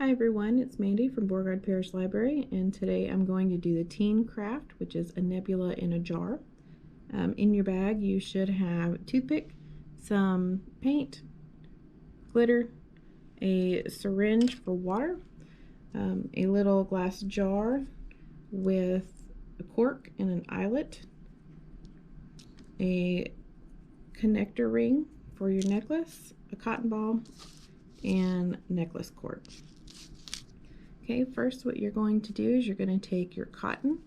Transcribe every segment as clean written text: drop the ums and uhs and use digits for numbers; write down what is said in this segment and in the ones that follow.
Hi everyone, it's Mandy from Beauregard Parish Library, and today I'm going to do the teen craft, which is a nebula in a jar. In your bag you should have a toothpick, some paint, glitter, a syringe for water, a little glass jar with a cork and an eyelet, a connector ring for your necklace, a cotton ball, and necklace cord. Okay, first what you're going to do is you're going to take your cotton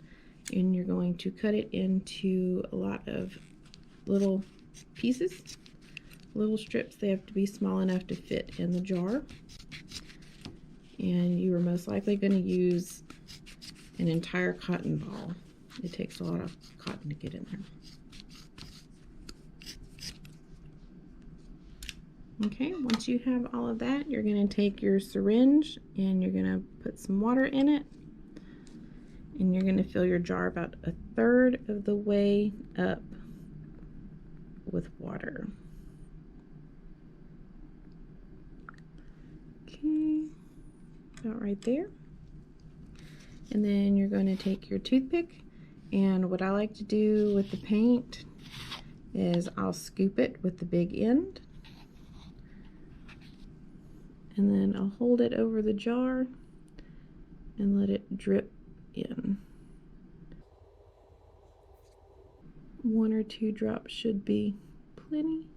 and you're going to cut it into a lot of little pieces, little strips. They have to be small enough to fit in the jar. And you are most likely going to use an entire cotton ball. It takes a lot of cotton to get in there. Okay, once you have all of that, you're going to take your syringe and you're going to put some water in it. And you're going to fill your jar about 1/3 of the way up with water. Okay, about right there. And then you're going to take your toothpick, and what I like to do with the paint is I'll scoop it with the big end. And then I'll hold it over the jar and let it drip in. 1 or 2 drops should be plenty.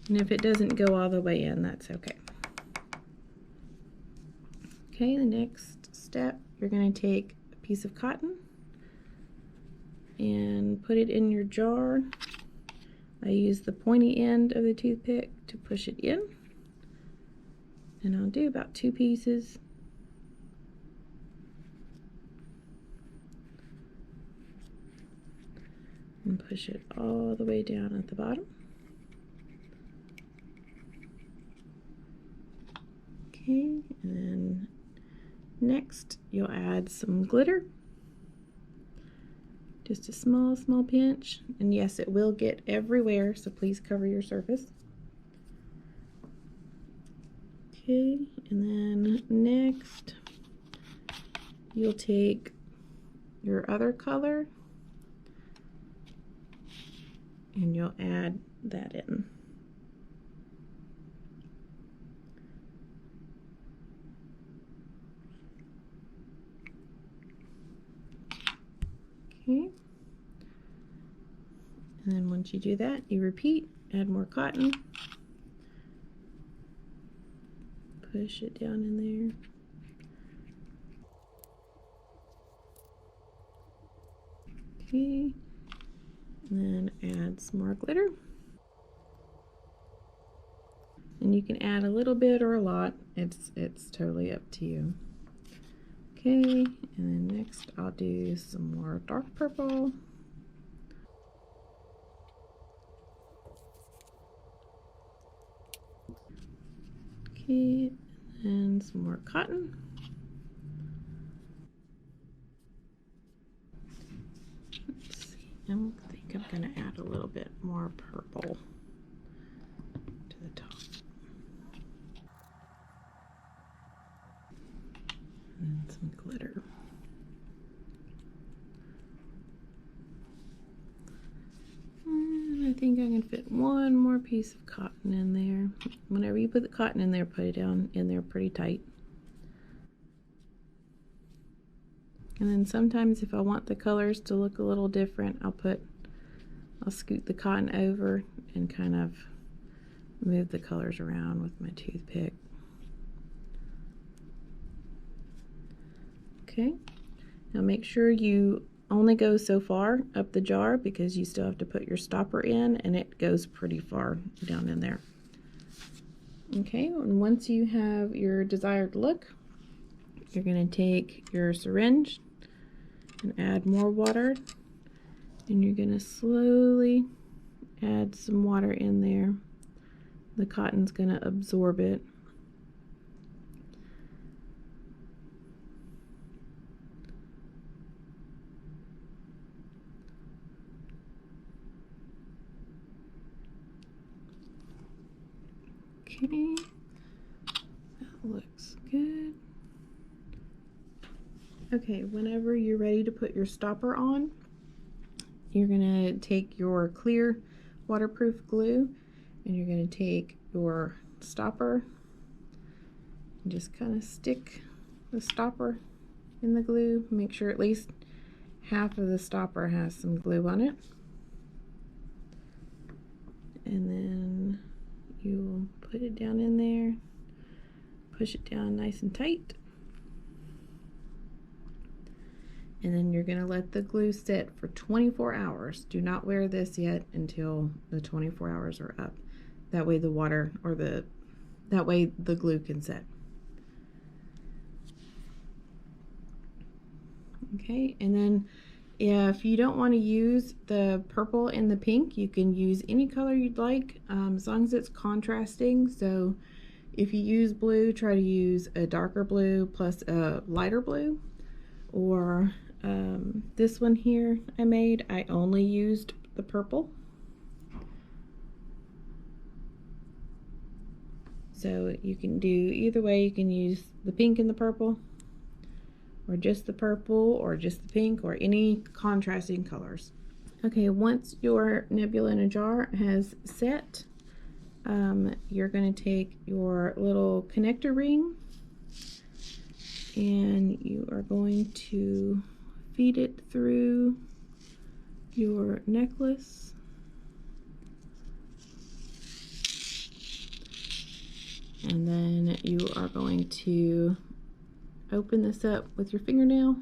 And if it doesn't go all the way in, that's okay. Okay, the next step, you're going to take a piece of cotton and put it in your jar. I use the pointy end of the toothpick to push it in. And I'll do about 2 pieces. And push it all the way down at the bottom. Okay, and then next you'll add some glitter. Just a small pinch. And yes, it will get everywhere, so please cover your surface. Okay, and then next you'll take your other color and you'll add that in. Okay, and then once you do that, you repeat, add more cotton, push it down in there. Okay, and then add some more glitter. And you can add a little bit or a lot, it's totally up to you. Okay, and then next I'll do some more dark purple. Okay, and some more cotton. Let's see, I think I'm going to add a little bit more purple to the top. And some glitter. And I think I can fit 1 more piece of cotton in there. Whenever you put the cotton in there, put it down in there pretty tight. And then sometimes if I want the colors to look a little different, I'll scoot the cotton over and kind of move the colors around with my toothpick. Okay, now make sure you only go so far up the jar because you still have to put your stopper in and it goes pretty far down in there. Okay, and once you have your desired look, you're going to take your syringe and add more water, and you're going to slowly add some water in there. The cotton's going to absorb it. Okay, Looks good. Okay, whenever you're ready to put your stopper on, you're gonna take your clear waterproof glue and you're gonna take your stopper and just kind of stick the stopper in the glue. Make sure at least half of the stopper has some glue on it. And then you will put it down in there, push it down nice and tight. And then you're gonna let the glue sit for 24 hours. Do not wear this yet until the 24 hours are up. That way the water or that way the glue can set. Okay, and then if you don't want to use the purple and the pink, you can use any color you'd like, as long as it's contrasting. So if you use blue, try to use a darker blue plus a lighter blue. Or this one here I only used the purple. So you can do either way. You can use the pink and the purple, or just the purple, or just the pink, or any contrasting colors. Okay, once your nebula in a jar has set, you're going to take your little connector ring and you are going to feed it through your necklace. And then you are going to open this up with your fingernail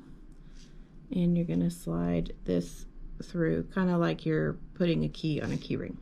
and you're going to slide this through, kind of like you're putting a key on a key ring.